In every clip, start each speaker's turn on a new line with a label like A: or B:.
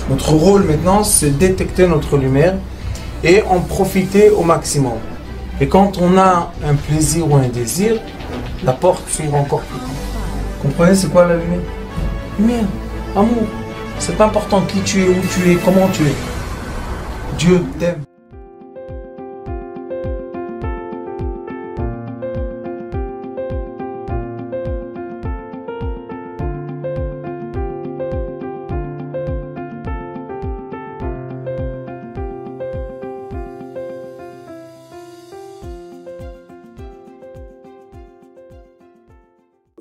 A: Notre rôle maintenant, c'est détecter notre lumière et en profiter au maximum. Et quand on a un plaisir ou un désir, la porte s'ouvre encore plus. Comprenez, c'est quoi la lumière? Lumière, amour. C'est pas important qui tu es, où tu es, comment tu es. Dieu t'aime.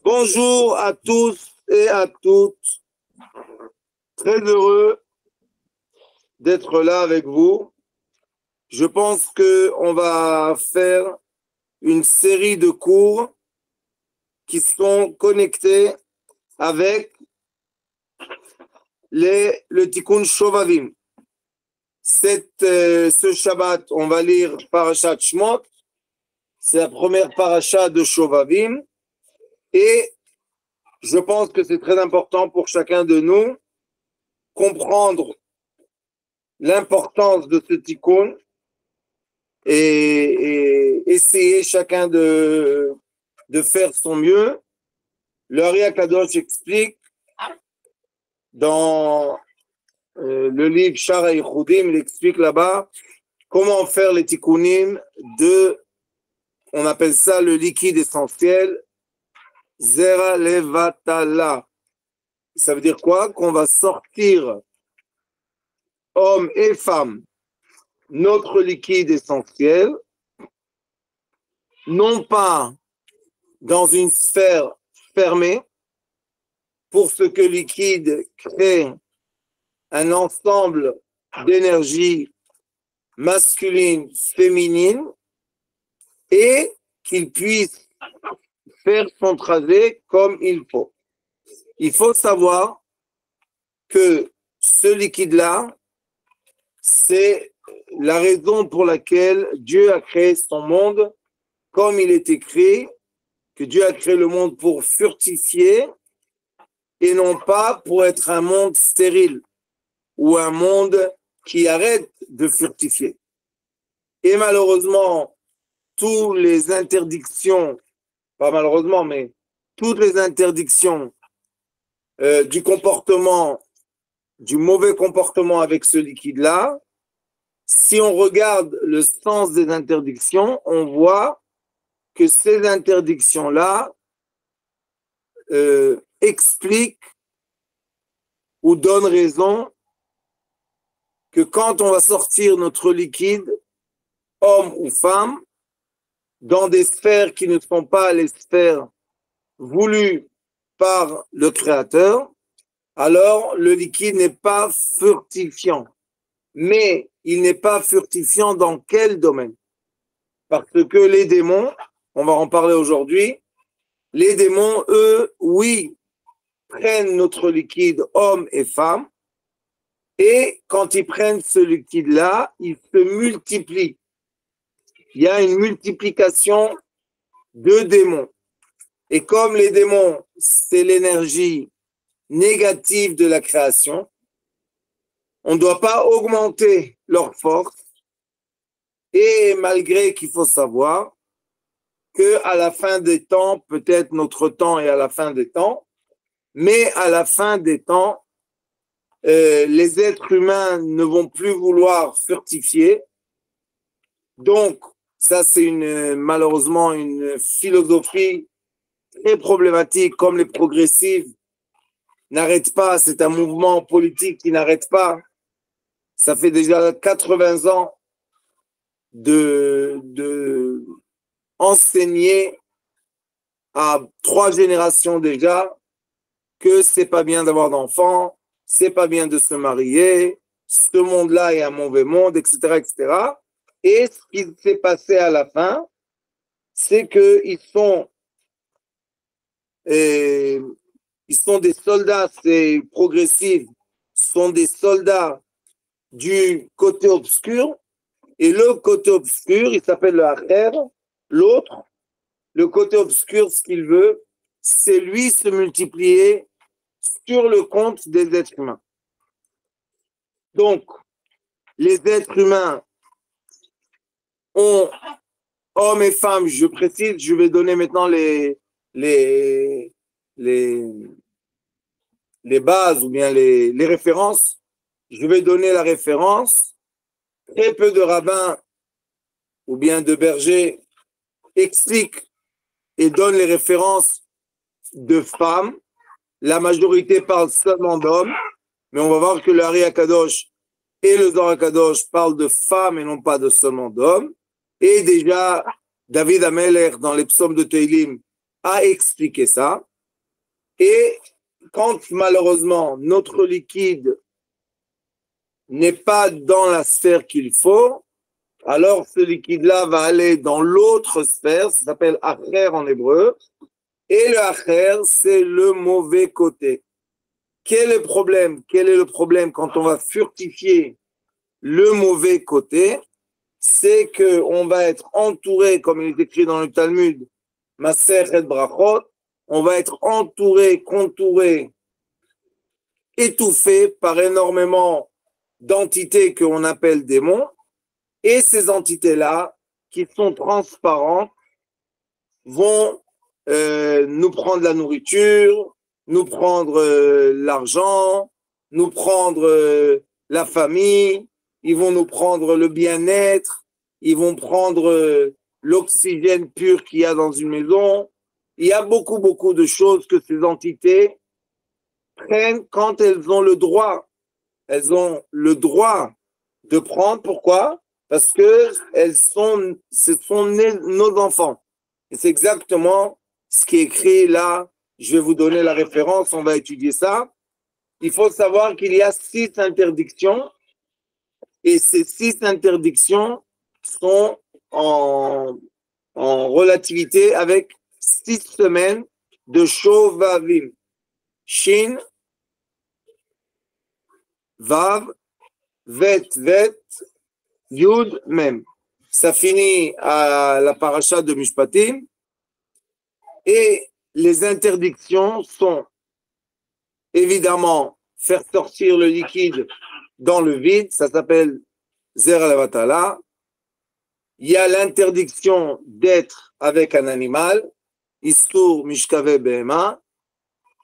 B: Bonjour à tous et à toutes. Très heureux d'être là avec vous. Je pense qu'on va faire une série de cours qui sont connectés avec le Tikkun Shovavim. Ce Shabbat, on va lire Parashat Shmot. C'est la première paracha de Shovavim. Et je pense que c'est très important pour chacun de nous comprendre l'importance de ce tikkun et essayer chacun de faire son mieux. Le Ari Akadosh explique dans le livre Shara Yichudim, il explique là-bas comment faire les tikkunim on appelle ça le liquide essentiel, Zera Levatala. Ça veut dire quoi? Qu'on va sortir, hommes et femmes, notre liquide essentiel, non pas dans une sphère fermée, pour ce que liquide crée un ensemble d'énergie masculine, féminine, et qu'il puisse faire son trajet comme il faut. Il faut savoir que ce liquide-là, c'est la raison pour laquelle Dieu a créé son monde, comme il est écrit, que Dieu a créé le monde pour fructifier et non pas pour être un monde stérile ou un monde qui arrête de fructifier. Et malheureusement, toutes les interdictions, pas malheureusement, mais toutes les interdictions du comportement, du mauvais comportement avec ce liquide-là, si on regarde le sens des interdictions, on voit que ces interdictions-là expliquent ou donnent raison que quand on va sortir notre liquide, homme ou femme, dans des sphères qui ne sont pas les sphères voulues par le Créateur, alors le liquide n'est pas fructifiant. Mais il n'est pas fructifiant dans quel domaine? Parce que les démons, on va en parler aujourd'hui, les démons, eux, oui, prennent notre liquide homme et femme, et quand ils prennent ce liquide-là, ils se multiplient. Il y a une multiplication de démons. Et comme les démons, c'est l'énergie négative de la création, on ne doit pas augmenter leur force. Et malgré qu'il faut savoir qu'à la fin des temps, peut-être notre temps est à la fin des temps, mais à la fin des temps, les êtres humains ne vont plus vouloir fructifier. Donc, ça c'est malheureusement une philosophie très problématique, comme les progressifs n'arrêtent pas, c'est un mouvement politique qui n'arrête pas. Ça fait déjà 80 ans de enseigner à 3 générations déjà que c'est pas bien d'avoir d'enfants, c'est pas bien de se marier, ce monde-là est un mauvais monde, etc., etc. Et ce qui s'est passé à la fin, c'est qu'ils sont des soldats, c'est progressif, sont des soldats du côté obscur, et le côté obscur, il s'appelle le Acher, l'autre, le côté obscur, ce qu'il veut, c'est lui se multiplier sur le compte des êtres humains. Donc, les êtres humains ont, hommes et femmes, je précise, je vais donner maintenant les, les, les bases ou bien les références. Je vais donner la référence. Très peu de rabbins ou bien de bergers expliquent et donnent les références de femmes. La majorité parle seulement d'hommes, mais on va voir que le Hari Akadosh et le Zohar Akadosh parlent de femmes et non pas de seulement d'hommes. Et déjà, David Ameler, dans les psaumes de Teilim, a expliqué ça. Et quand malheureusement notre liquide n'est pas dans la sphère qu'il faut, alors ce liquide-là va aller dans l'autre sphère, ça s'appelle acher en hébreu, et le acher, c'est le mauvais côté. Quel est le problème? Quel est le problème quand on va furtifier le mauvais côté? C'est qu'on va être entouré, comme il est écrit dans le Talmud, Masechet Brachot, on va être entouré, contouré, étouffé par énormément d'entités qu'on appelle démons, et ces entités-là, qui sont transparentes, vont nous prendre la nourriture, nous prendre l'argent, nous prendre la famille, ils vont nous prendre le bien-être, ils vont prendre l'oxygène pur qu'il y a dans une maison. Il y a beaucoup, beaucoup de choses que ces entités prennent quand elles ont le droit. Elles ont le droit de prendre. Pourquoi? Parce que ce sont nos enfants. Et c'est exactement ce qui est écrit là. Je vais vous donner la référence, on va étudier ça. Il faut savoir qu'il y a 6 interdictions. Et ces 6 interdictions sont en relativité avec 6 semaines de Shovavim. Shin, Vav, Vet, Yud, Mem. Ça finit à la paracha de Mishpatim. Et les interdictions sont évidemment faire sortir le liquide dans le vide, ça s'appelle Zer al-Vatala. Il y a l'interdiction d'être avec un animal, Istur Mishkave Behema.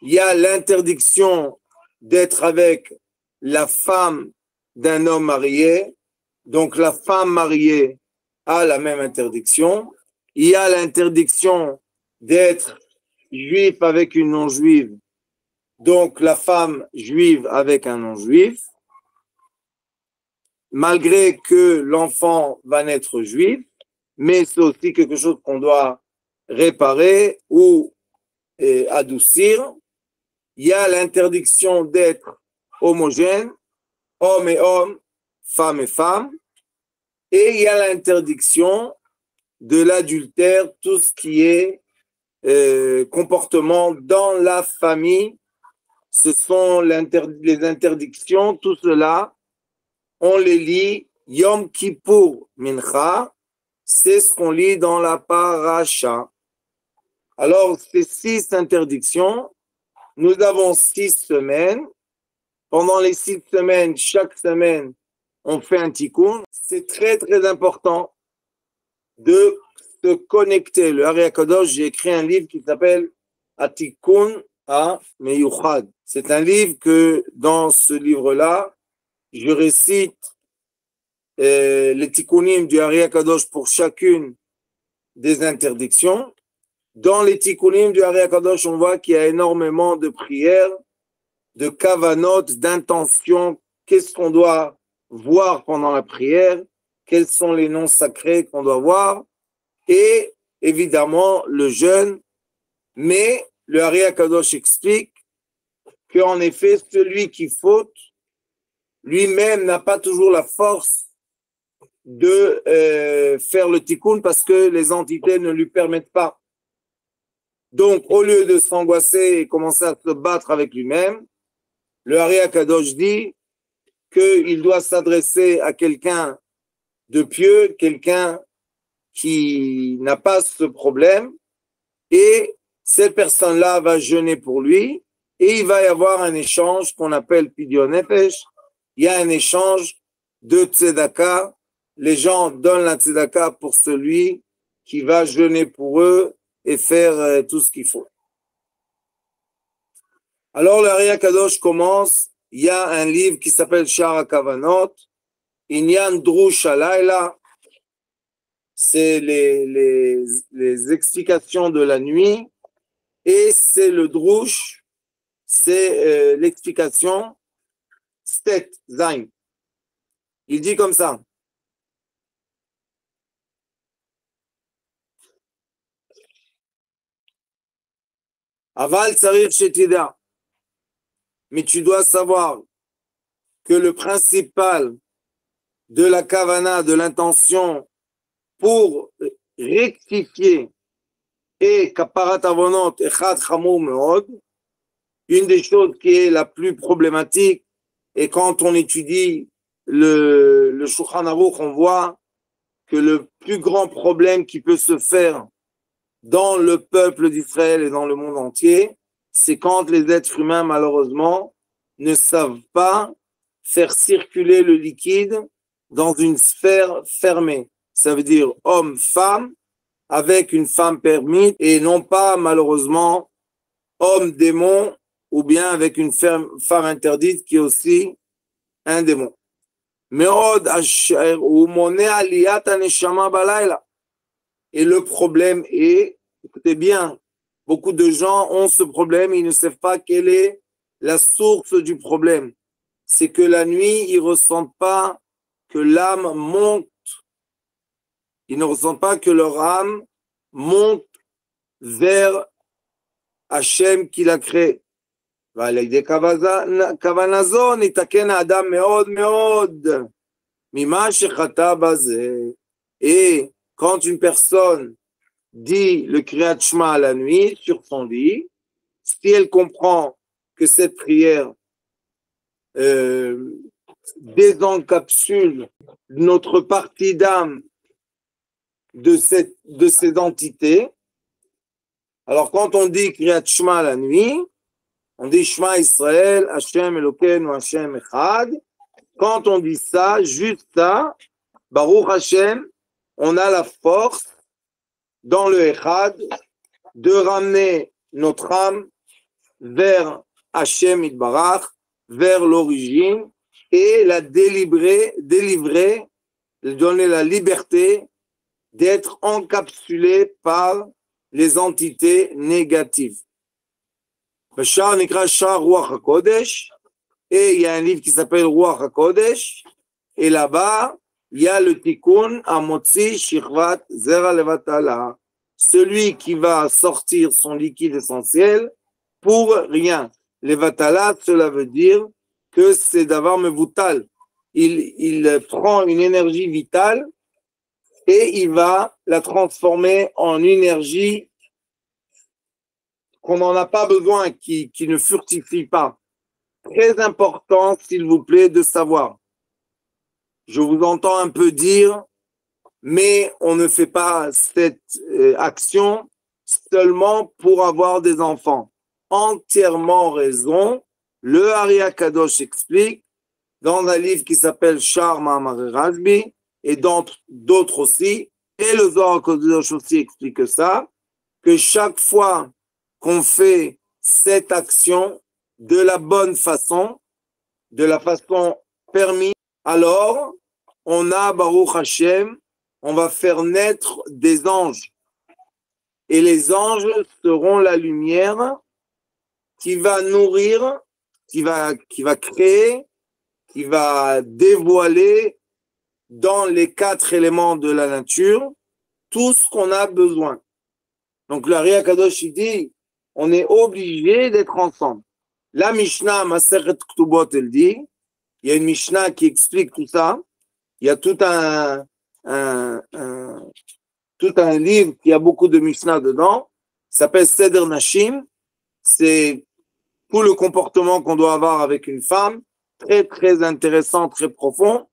B: Il y a l'interdiction d'être avec la femme d'un homme marié, donc la femme mariée a la même interdiction. Il y a l'interdiction d'être juif avec une non-juive, donc la femme juive avec un non-juif, malgré que l'enfant va naître juif, mais c'est aussi quelque chose qu'on doit réparer ou adoucir. Il y a l'interdiction d'être homogène, homme et homme, femme et femme, et il y a l'interdiction de l'adultère, tout ce qui est comportement dans la famille. Ce sont les interdictions, tout cela, on les lit Yom Kippour Mincha, c'est ce qu'on lit dans la paracha. Alors, ces 6 interdictions, nous avons 6 semaines. Pendant les 6 semaines, chaque semaine, on fait un tikkun. C'est très, très important de se connecter. Le Hari Akadosh, j'ai écrit un livre qui s'appelle Atikun à Meyuchad. C'est un livre que, dans ce livre-là, je récite les tikkunim du Hari Akadosh pour chacune des interdictions. Dans les tikkunim du Hari Akadosh, on voit qu'il y a énormément de prières, de kavanot, d'intentions. Qu'est-ce qu'on doit voir pendant la prière? Quels sont les noms sacrés qu'on doit voir? Et évidemment, le jeûne. Mais le Hari Akadosh explique qu'en effet, celui qui faute, lui-même n'a pas toujours la force de faire le tikkun parce que les entités ne lui permettent pas. Donc, au lieu de s'angoisser et commencer à se battre avec lui-même, le Hari Akadosh dit qu'il doit s'adresser à quelqu'un de pieux, quelqu'un qui n'a pas ce problème, et cette personne-là va jeûner pour lui, et il va y avoir un échange qu'on appelle Pidyon Nefesh, il y a un échange de tzedaka. Les gens donnent la tzedaka pour celui qui va jeûner pour eux et faire tout ce qu'il faut. Alors, le Ari Kadosh commence. Il y a un livre qui s'appelle Shar HaKavanot, Inyan Drush Halayla. C'est les explications de la nuit. Et c'est le Drush, c'est l'explication Stet, Zain. Il dit comme ça. Aval Tsarir Shetida. Mais tu dois savoir que le principal de la kavana, de l'intention pour rectifier et kaparat avonot echad chamur meod, une des choses qui est la plus problématique, et quand on étudie le Shulchan Aruch, on voit que le plus grand problème qui peut se faire dans le peuple d'Israël et dans le monde entier, c'est quand les êtres humains, malheureusement, ne savent pas faire circuler le liquide dans une sphère fermée. Ça veut dire homme-femme, avec une femme permise, et non pas, malheureusement, homme-démon, ou bien avec une femme interdite qui est aussi un démon. Et le problème est, écoutez bien, beaucoup de gens ont ce problème, ils ne savent pas quelle est la source du problème. C'est que la nuit, ils ne ressentent pas que l'âme monte. Ils ne ressentent pas que leur âme monte vers Hachem qui l'a créé. Et quand une personne dit le Kriyat Shema la nuit sur son lit, si elle comprend que cette prière désencapsule notre partie d'âme de ces entités, alors quand on dit Kriyat Shema la nuit, on dit Shema Israël, Hashem Elokeinu, Hashem Echad. Quand on dit ça, juste ça, Baruch Hashem, on a la force dans le Echad de ramener notre âme vers Hashem Itbarach, vers l'origine, et la délivrer, donner la liberté d'être encapsulé par les entités négatives. Le char nikra Shar Ruach HaKodesh, et il y a un livre qui s'appelle Ruach HaKodesh, et là-bas, il y a le Tikkun Amotzi Shirvat Zera Levatala, celui qui va sortir son liquide essentiel pour rien. Levatala, cela veut dire que c'est d'avoir mevutal. Il prend une énergie vitale et il va la transformer en énergie qu'on n'en a pas besoin, qui ne fructifie pas. Très important, s'il vous plaît, de savoir. Je vous entends un peu dire, mais on ne fait pas cette action seulement pour avoir des enfants. Entièrement raison. Le Ari HaKadosh explique dans un livre qui s'appelle Shar Ma'amar Rashbi et dans d'autres aussi, et le Zohar HaKadosh aussi explique ça, que chaque fois qu'on fait cette action de la bonne façon, de la façon permise, alors on a Baruch Hashem, on va faire naître des anges. Et les anges seront la lumière qui va nourrir, qui va créer, qui va dévoiler dans les 4 éléments de la nature tout ce qu'on a besoin. Donc le Ari HaKadosh dit, on est obligé d'être ensemble. La Mishnah Masechet Ktubot, elle dit, il y a une Mishnah qui explique tout ça. Il y a tout un livre qui a beaucoup de Mishnah dedans. Ça s'appelle Seder Nashim. C'est tout le comportement qu'on doit avoir avec une femme. Très, très intéressant, très profond.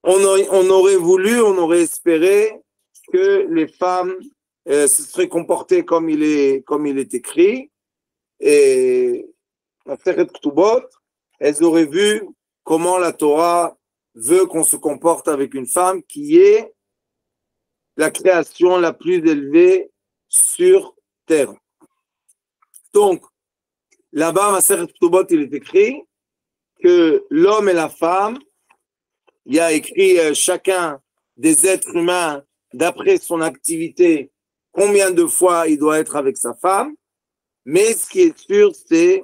B: On aurait voulu, on aurait espéré que les femmes se seraient comportées comme il est écrit. Et la Seret Ktubot, elles auraient vu comment la Torah veut qu'on se comporte avec une femme qui est la création la plus élevée sur terre. Donc, là-bas, Masechet Ketubot, il est écrit que l'homme et la femme, il y a écrit chacun des êtres humains, d'après son activité, combien de fois il doit être avec sa femme. Mais ce qui est sûr, c'est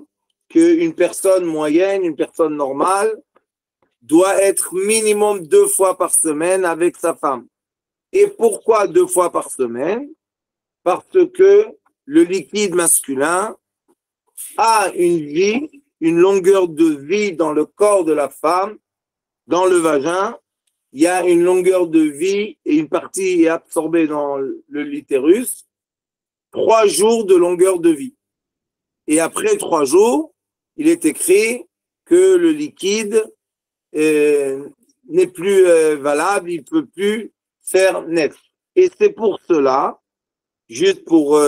B: qu'une personne moyenne, une personne normale, doit être minimum 2 fois par semaine avec sa femme. Et pourquoi 2 fois par semaine? Parce que le liquide masculin a une vie, une longueur de vie dans le corps de la femme, dans le vagin. Il y a une longueur de vie et une partie est absorbée dans le l'utérus. 3 jours de longueur de vie. Et après 3 jours, il est écrit que le liquide n'est plus valable, il ne peut plus faire naître. Et c'est pour cela, juste pour,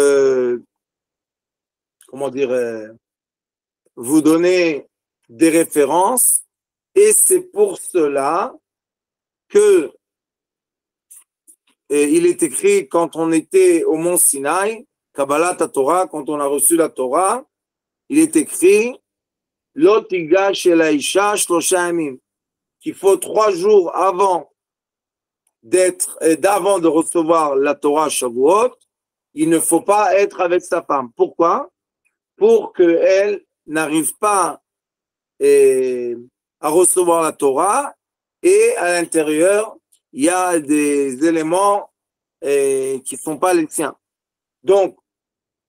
B: vous donner des références, et c'est pour cela que il est écrit quand on était au mont Sinaï, Kabbalat Torah, quand on a reçu la Torah, il est écrit Lo tigash el haisha shlosha yamim, qu'il faut 3 jours avant d'avant de recevoir la Torah Shavuot, il ne faut pas être avec sa femme. Pourquoi? Pour qu'elle n'arrive pas à recevoir la Torah et à l'intérieur, il y a des éléments qui ne sont pas les siens. Donc,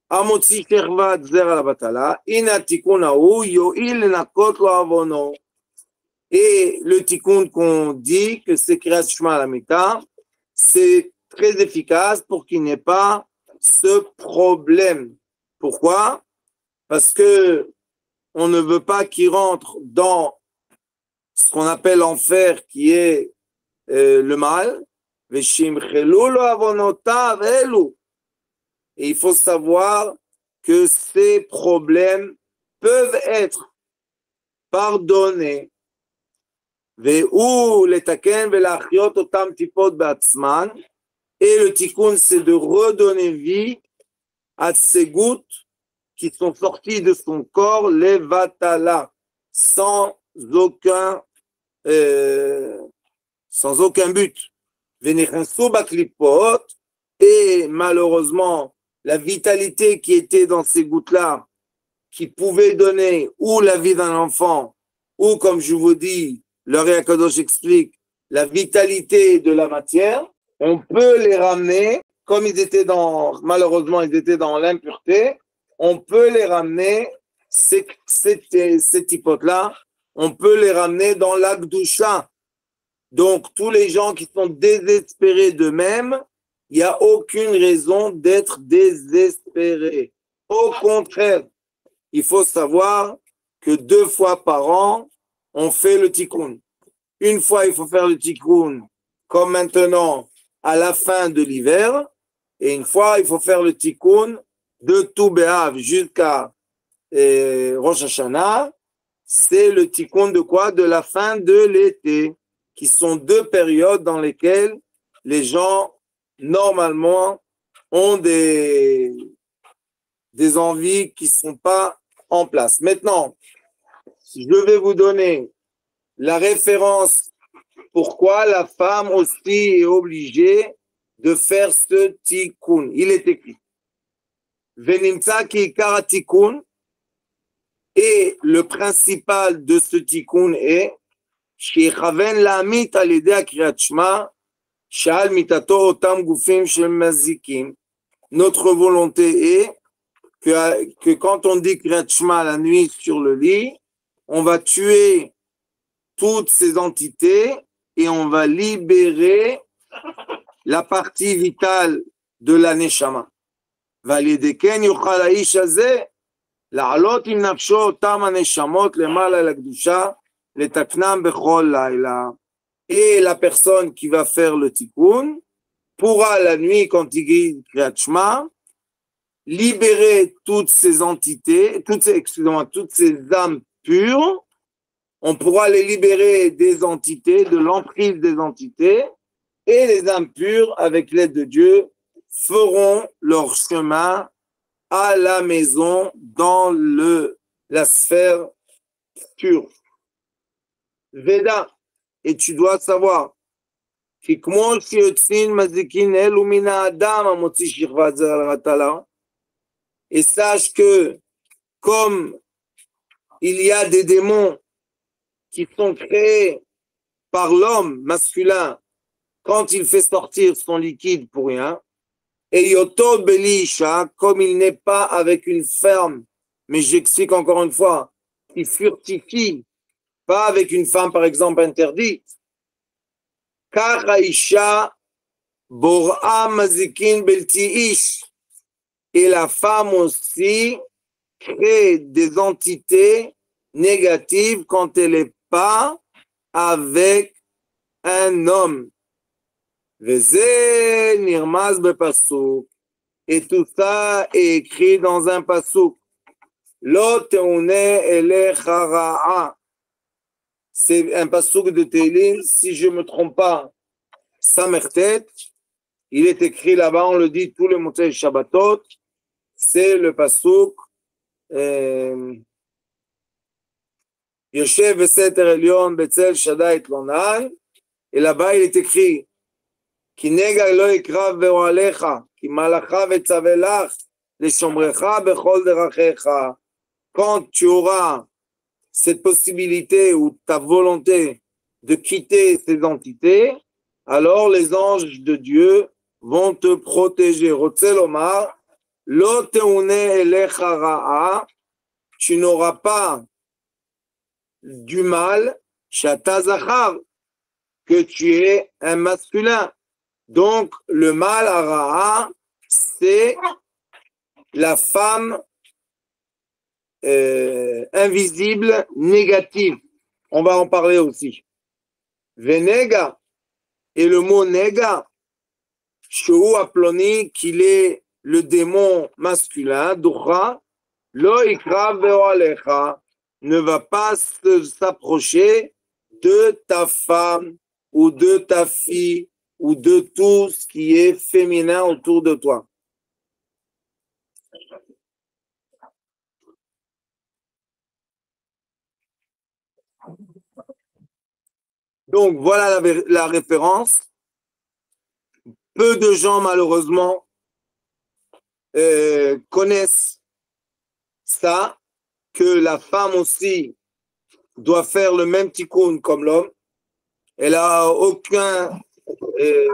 B: Amotzi Kervat Zer la Batala, Ina Tikkun Hahu Yo'il Nakot Lo Avono. Et le tikkun qu'on dit que c'est Kriyat Shema Lamita, c'est très efficace pour qu'il n'y ait pas ce problème. Pourquoi? Parce que on ne veut pas qu'il rentre dans ce qu'on appelle l'enfer, qui est le mal. Et il faut savoir que ces problèmes peuvent être pardonnés. Et le tikkun, c'est de redonner vie à ces gouttes qui sont sorties de son corps, les vatala, sans aucun but. Et malheureusement, la vitalité qui était dans ces gouttes-là, qui pouvait donner ou la vie d'un enfant, ou comme je vous dis, le Ré Akadosh explique, la vitalité de la matière, on peut les ramener, comme malheureusement ils étaient dans l'impureté, on peut les ramener, ces hypotes-là, on peut les ramener dans l'Akdusha. Donc, tous les gens qui sont désespérés d'eux-mêmes, il n'y a aucune raison d'être désespéré. Au contraire, il faut savoir que 2 fois par an, on fait le tikkun. Une fois, il faut faire le tikkun, comme maintenant, à la fin de l'hiver. Et une fois, il faut faire le tikkun de Tou B'Av jusqu'à Rosh Hashanah. C'est le tikkun de quoi? De la fin de l'été, qui sont 2 périodes dans lesquelles les gens, normalement, ont des envies qui ne sont pas en place. Maintenant, je vais vous donner la référence pourquoi la femme aussi est obligée de faire ce tikkun. Il est écrit. Venimtsa ki ikara tikkun, et le principal de ce tikkun est shechaven la'amit al yedei hakriyat shema sha'al mitato otam gufim shel mazikim. Notre volonté est que quand on dit kriyat shema la nuit sur le lit, on va tuer toutes ces entités et on va libérer la partie vitale de la neshama. Valideken yochal ha'ish hazeh la'alot im nafsho otam haneshamot lemala l'akdusha letaknam bechol laila. Et la personne qui va faire le tikkun pourra la nuit, quand il dit Kriyat Shema, libérer toutes ces entités, toutes ces âmes pures. on pourra les libérer des entités, de l'emprise des entités, et les impurs, avec l'aide de Dieu, feront leur chemin à la maison dans la sphère pure. Veda, et tu dois savoir, et sache que comme il y a des démons qui sont créés par l'homme masculin quand il fait sortir son liquide pour rien, et Yoto Belisha, comme il n'est pas avec une femme, mais j'explique encore une fois, il furtifie, pas avec une femme par exemple interdite, car Aisha Bor'a Mazikin Beltiish, et la femme aussi crée des entités négatives quand elle n'est pas avec un homme. Veze nirmaz bepasuk. Et tout ça est écrit dans un pasuk. Lo teune elecha ra'a. C'est un pasuk de Télim, si je ne me trompe pas, Samertet. Il est écrit là-bas, on le dit tous les montées Shabbatot. C'est le pasuk Yoshev Veseter Elyon Betzel Shaddai Tlonai. Et là-bas, il est écrit Ki nega lo ikrav ve'oalecha, ki malacha ve'tzavelach, le'shomrecha bechol derachecha. Quand tu auras cette possibilité ou ta volonté de quitter ces entités, alors les anges de Dieu vont te protéger. Rotzel Omar, lo teune elecha ra'a, tu n'auras pas du mal, shata zachar, que tu es un masculin. Donc, le mal à ra'a, c'est la femme invisible, négative. On va en parler aussi. Venega, et le mot nega, Shou Aploni, qu'il est le démon masculin, Doura, Lo ikra ve'oalecha, ne va pas s'approcher de ta femme ou de ta fille ou de tout ce qui est féminin autour de toi. Donc, voilà la référence. Peu de gens, malheureusement, connaissent ça, que la femme aussi doit faire le même tikkun comme l'homme. Elle a il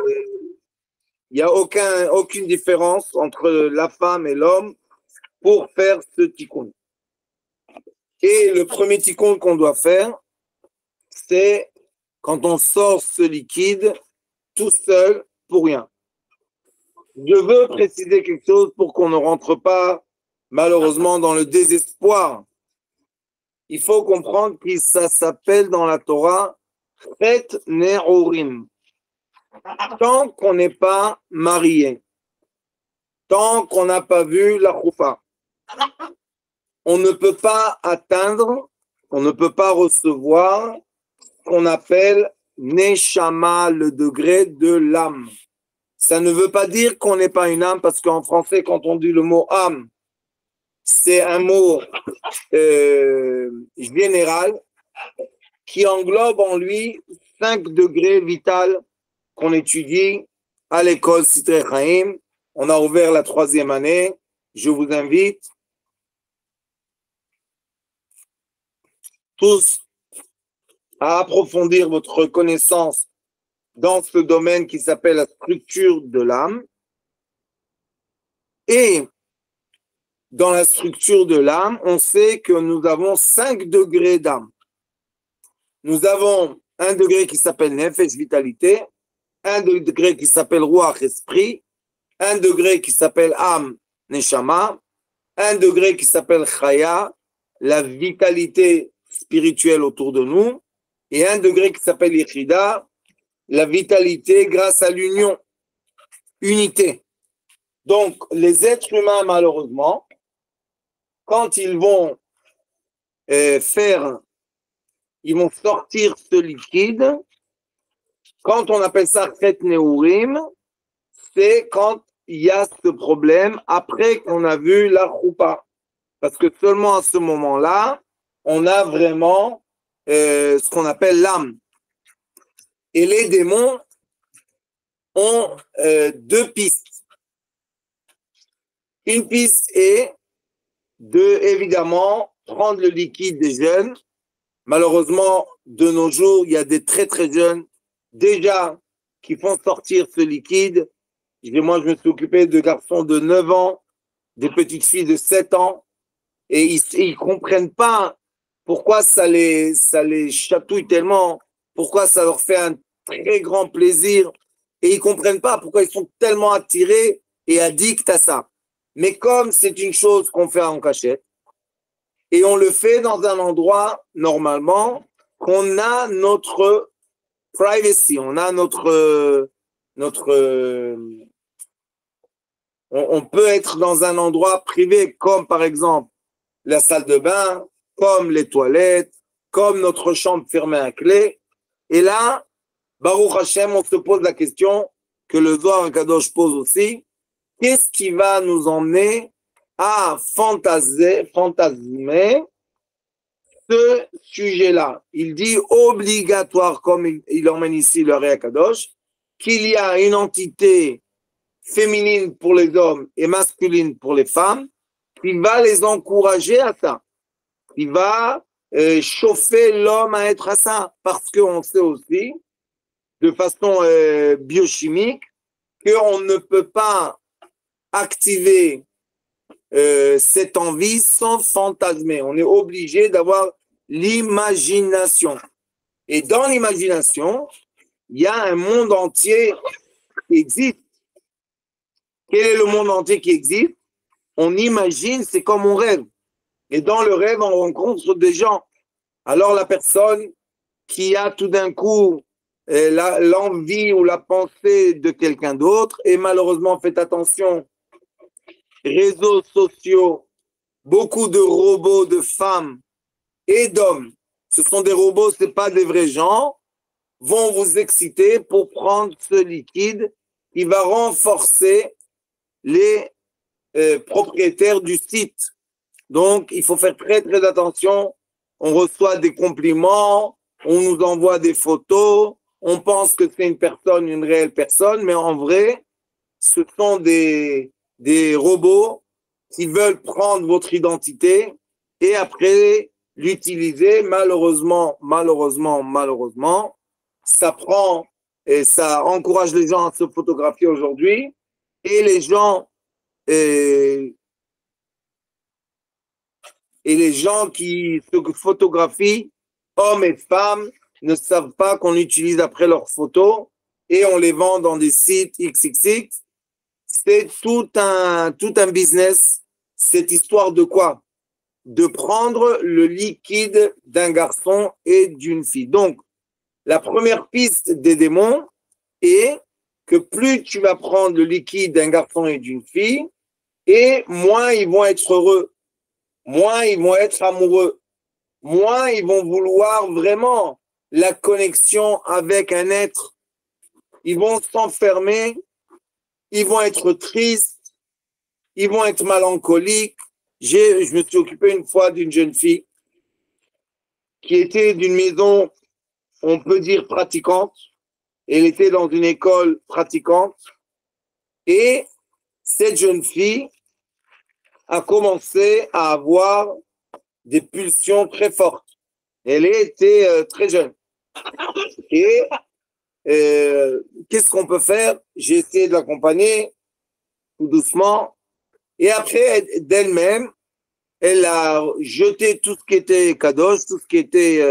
B: n'y a aucune différence entre la femme et l'homme pour faire ce tikkun. Et le premier tikkun qu'on doit faire, c'est quand on sort ce liquide tout seul pour rien. Je veux préciser quelque chose pour qu'on ne rentre pas malheureusement dans le désespoir. Il faut comprendre que ça s'appelle dans la Torah Chet Ne'orim. Tant qu'on n'est pas marié, tant qu'on n'a pas vu la choufa, on ne peut pas atteindre, on ne peut pas recevoir ce qu'on appelle Neshama, le degré de l'âme. Ça ne veut pas dire qu'on n'est pas une âme, parce qu'en français, quand on dit le mot âme, c'est un mot général qui englobe en lui 5 degrés vitaux qu'on étudie à l'école Sitrei Chaim. On a ouvert la 3e année. Je vous invite tous à approfondir votre connaissance dans ce domaine qui s'appelle la structure de l'âme. Et dans la structure de l'âme, on sait que nous avons 5 degrés d'âme. Nous avons un degré qui s'appelle Nefesh, vitalité, un degré qui s'appelle Ruach, esprit, un degré qui s'appelle âme, Neshama, un degré qui s'appelle Chaya, la vitalité spirituelle autour de nous, et un degré qui s'appelle Yechida, la vitalité grâce à l'union, unité. Donc, les êtres humains, malheureusement, quand ils vont faire ils vont sortir ce liquide. Quand on appelle ça Chet Neurim, c'est quand il y a ce problème après qu'on a vu la choupa. Parce que seulement à ce moment-là, on a vraiment ce qu'on appelle l'âme. Et les démons ont deux pistes. Une piste est de, évidemment, prendre le liquide des jeunes. Malheureusement, de nos jours, il y a des très très jeunes déjà qui font sortir ce liquide. Moi, je me suis occupé de garçons de 9 ans, des petites filles de 7 ans, et ils comprennent pas pourquoi ça les chatouille tellement, pourquoi ça leur fait un très grand plaisir, et ils comprennent pas pourquoi ils sont tellement attirés et addicts à ça. Mais comme c'est une chose qu'on fait en cachette, et on le fait dans un endroit, normalement, qu'on a notre privacy, on a on peut être dans un endroit privé, comme par exemple la salle de bain, comme les toilettes, comme notre chambre fermée à clé. Et là, Baruch Hashem, on se pose la question que le Zohar Kadosh pose aussi. Qu'est-ce qui va nous emmener à fantasmer ce sujet-là? Il dit obligatoire, comme il emmène ici le Réa Kadosh, qu'il y a une entité féminine pour les hommes et masculine pour les femmes, qui va les encourager à ça, qui va chauffer l'homme à être à ça, parce qu'on sait aussi, de façon biochimique, qu'on ne peut pas activer cette envie sans fantasmer. On est obligé d'avoir l'imagination. Et dans l'imagination, il y a un monde entier qui existe. Quel est le monde entier qui existe? On imagine, c'est comme on rêve. Et dans le rêve, on rencontre des gens. Alors la personne qui a tout d'un coup l'envie ou la pensée de quelqu'un d'autre, et malheureusement, faites attention, réseaux sociaux, beaucoup de robots de femmes et d'hommes, ce sont des robots, ce n'est pas des vrais gens, vont vous exciter pour prendre ce liquide qui va renforcer les propriétaires du site. Donc, il faut faire très, très attention. On reçoit des compliments, on nous envoie des photos, on pense que c'est une personne, une réelle personne, mais en vrai, ce sont des robots qui veulent prendre votre identité et après l'utiliser. Malheureusement, ça prend et ça encourage les gens à se photographier aujourd'hui. Et les gens qui se photographient, hommes et femmes, ne savent pas qu'on utilise après leurs photos et on les vend dans des sites XXX. C'est tout un business. Cette histoire de quoi? De prendre le liquide d'un garçon et d'une fille. Donc, la première piste des démons est que plus tu vas prendre le liquide d'un garçon et d'une fille, et moins ils vont être heureux, moins ils vont être amoureux, moins ils vont vouloir vraiment la connexion avec un être. Ils vont s'enfermer, ils vont être tristes, ils vont être mélancoliques. Je me suis occupé une fois d'une jeune fille qui était d'une maison, on peut dire, pratiquante. Elle était dans une école pratiquante. Et cette jeune fille a commencé à avoir des pulsions très fortes. Elle était très jeune. Et qu'est-ce qu'on peut faire? J'ai essayé de l'accompagner tout doucement. Et après, d'elle-même, elle a jeté tout ce qui était kadosh, tout ce qui était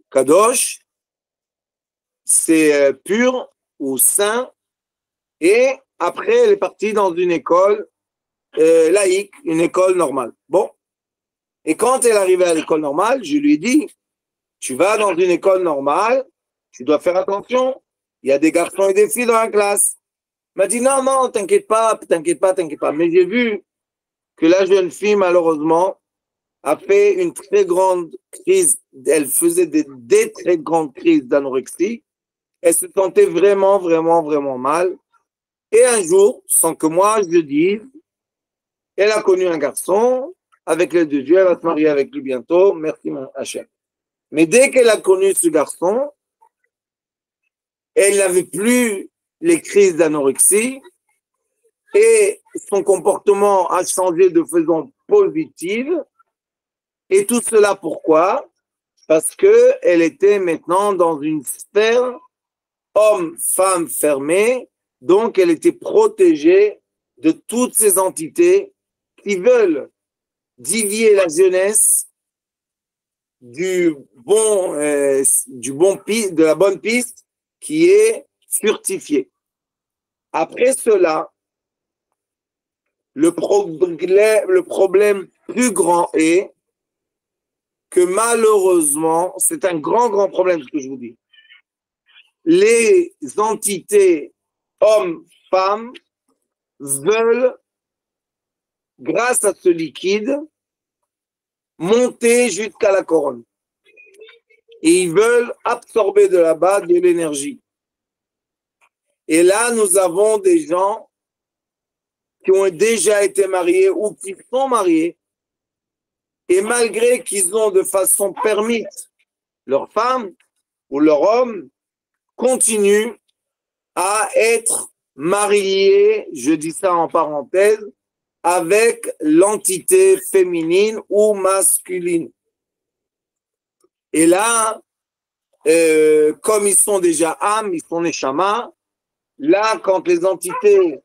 B: kadosh, c'est pur ou saint. Et après, elle est partie dans une école laïque, une école normale. Bon. Et quand elle est arrivée à l'école normale, je lui ai dit, tu vas dans une école normale, tu dois faire attention. Il y a des garçons et des filles dans la classe. Elle m'a dit, non, t'inquiète pas. Mais j'ai vu que la jeune fille, malheureusement, a fait une très grande crise, elle faisait des très grandes crises d'anorexie, elle se sentait vraiment, vraiment, vraiment mal. Et un jour, sans que moi je le dise, elle a connu un garçon, avec l'aide de Dieu, elle va se marier avec lui bientôt, merci mon Hachem. Mais dès qu'elle a connu ce garçon, elle n'avait plus les crises d'anorexie et son comportement a changé de façon positive. Et tout cela pourquoi? Parce qu'elle était maintenant dans une sphère homme-femme fermée, donc elle était protégée de toutes ces entités qui veulent dévier la jeunesse de la bonne piste qui est furtifiée. Après cela, le problème plus grand est que malheureusement, c'est un grand, grand problème ce que je vous dis. Les entités hommes-femmes veulent, grâce à ce liquide, monter jusqu'à la couronne. Et ils veulent absorber de là-bas de l'énergie. Et là, nous avons des gens qui ont déjà été mariés ou qui sont mariés. Et malgré qu'ils ont de façon permise leur femme ou leur homme, continuent à être mariés, je dis ça en parenthèse, avec l'entité féminine ou masculine. Et là, comme ils sont déjà âmes, ils sont neshama, là, quand les entités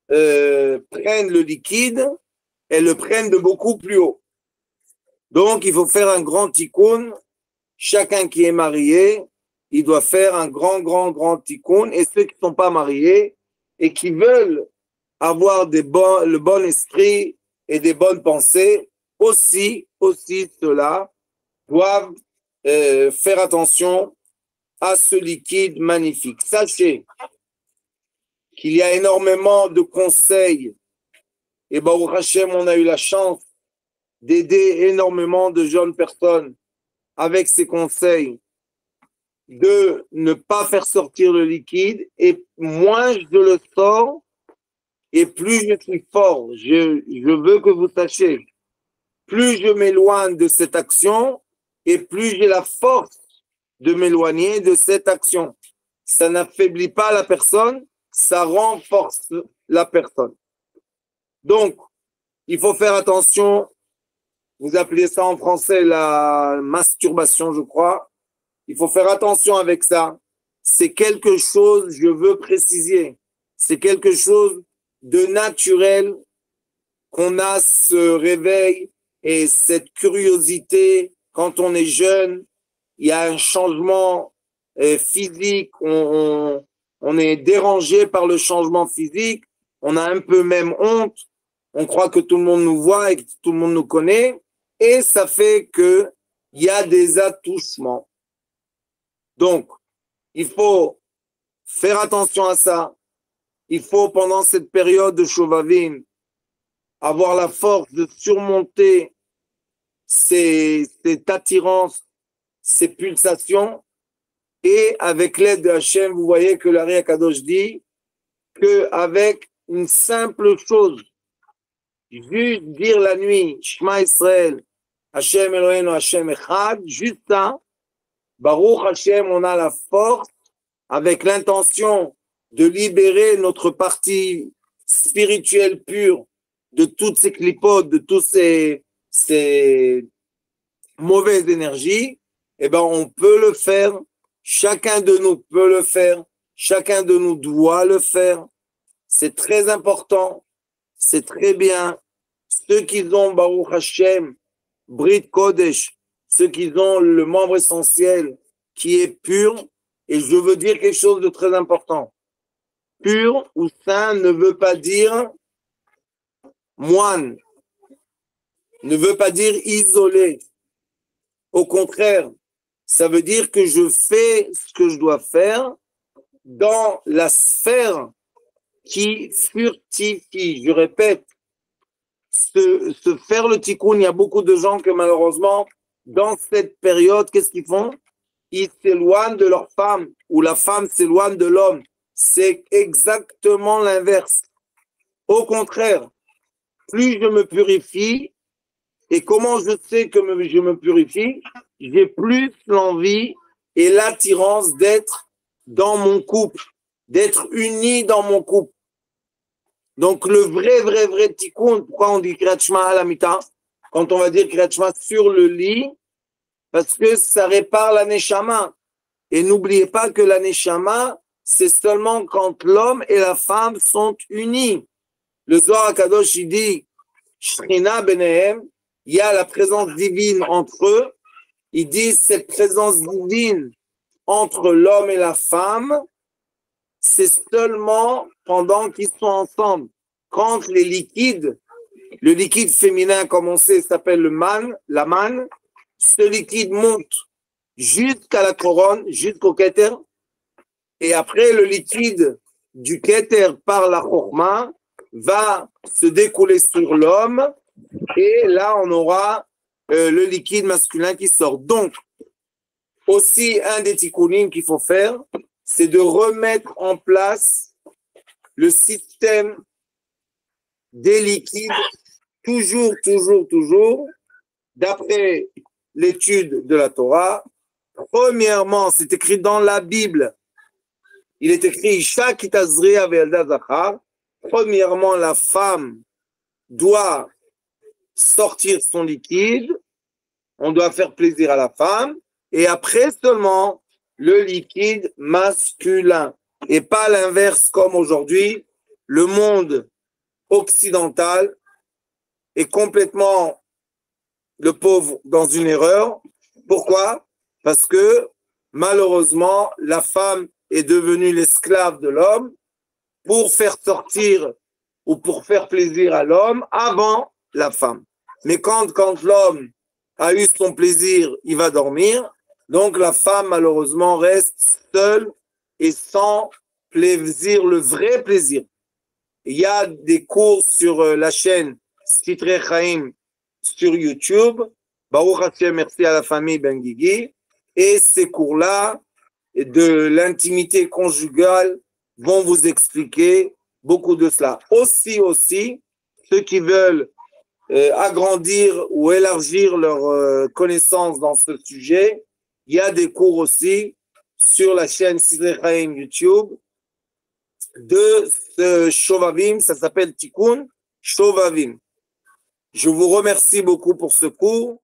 B: prennent le liquide, elles le prennent de beaucoup plus haut. Donc, il faut faire un grand tikkun. Chacun qui est marié, il doit faire un grand, grand, grand tikkun. Et ceux qui ne sont pas mariés et qui veulent avoir le bon esprit et des bonnes pensées, aussi ceux-là doivent faire attention à ce liquide magnifique. Sachez qu'il y a énormément de conseils et Baruch Hashem, on a eu la chance d'aider énormément de jeunes personnes avec ces conseils de ne pas faire sortir le liquide et moins je le sors et plus je suis fort. Je veux que vous sachiez, plus je m'éloigne de cette action et plus j'ai la force de m'éloigner de cette action. Ça n'affaiblit pas la personne, ça renforce la personne. Donc, il faut faire attention. Vous appelez ça en français la masturbation, je crois. Il faut faire attention avec ça. C'est quelque chose, je veux préciser, c'est quelque chose de naturel qu'on a ce réveil et cette curiosité quand on est jeune. Il y a un changement physique, on est dérangé par le changement physique, on a un peu même honte, on croit que tout le monde nous voit et que tout le monde nous connaît, et ça fait que il y a des attouchements. Donc, il faut faire attention à ça. Il faut, pendant cette période de Shovavim, avoir la force de surmonter cette attirance, ces pulsations. Et avec l'aide de Hachem, vous voyez que l'Ari Akadosh dit qu'avec une simple chose, juste dire la nuit, Shema Israël, Hachem Eloheinu, Hachem Echad, juste ça, Baruch Hachem, on a la force, avec l'intention de libérer notre partie spirituelle pure de toutes ces clipotes, de toutes ces mauvaises énergies, eh ben, on peut le faire. Chacun de nous peut le faire. Chacun de nous doit le faire. C'est très important. C'est très bien. Ceux qui ont Baruch Hashem, Brit Kodesh, ceux qui ont le membre essentiel qui est pur, et je veux dire quelque chose de très important. Pur ou saint ne veut pas dire moine, ne veut pas dire isolé. Au contraire, ça veut dire que je fais ce que je dois faire dans la sphère qui furtifie. Je répète, se faire le tikkun. Il y a beaucoup de gens que malheureusement, dans cette période, qu'est-ce qu'ils font? Ils s'éloignent de leur femme ou la femme s'éloigne de l'homme. C'est exactement l'inverse. Au contraire, plus je me purifie, et comment je sais que je me purifie? J'ai plus l'envie et l'attirance d'être dans mon couple, d'être uni dans mon couple. Donc le vrai tikkun, pourquoi on dit Kriyat Shema à la mita? Quand on va dire Kriyat Shema sur le lit, parce que ça répare la neshama. Et n'oubliez pas que la neshama, c'est seulement quand l'homme et la femme sont unis. Le Zohar HaKadosh, il dit, Shrina Benehem, il y a la présence divine entre eux. Il dit, cette présence divine entre l'homme et la femme, c'est seulement pendant qu'ils sont ensemble. Quand le liquide féminin, comme on sait, s'appelle le man, la manne, ce liquide monte jusqu'à la couronne, jusqu'au keter, et après le liquide du keter par la chorma va se découler sur l'homme, et là on aura le liquide masculin qui sort. Donc, aussi un des tikkunim qu'il faut faire, c'est de remettre en place le système des liquides, toujours, d'après l'étude de la Torah. Premièrement, c'est écrit dans la Bible. Il est écrit Isha kitazri avelda zachar. Premièrement, la femme doit sortir son liquide. On doit faire plaisir à la femme. Et après seulement, le liquide masculin. Et pas l'inverse comme aujourd'hui. Le monde occidental est complètement, le pauvre, dans une erreur. Pourquoi? Parce que malheureusement, la femme est devenue l'esclave de l'homme pour faire sortir ou pour faire plaisir à l'homme avant la femme. Mais quand l'homme a eu son plaisir, il va dormir. Donc la femme, malheureusement, reste seule et sans plaisir, le vrai plaisir. Il y a des cours sur la chaîne Sitrei Chaim sur YouTube. Baruch Hashem, merci à la famille Ben Guigui. Et ces cours-là de l'intimité conjugale vont vous expliquer beaucoup de cela. Aussi, ceux qui veulent agrandir ou élargir leur connaissance dans ce sujet, il y a des cours aussi sur la chaîne Sitrei Chaim YouTube de ce Shovavim, ça s'appelle Tikkun Shovavim. Je vous remercie beaucoup pour ce cours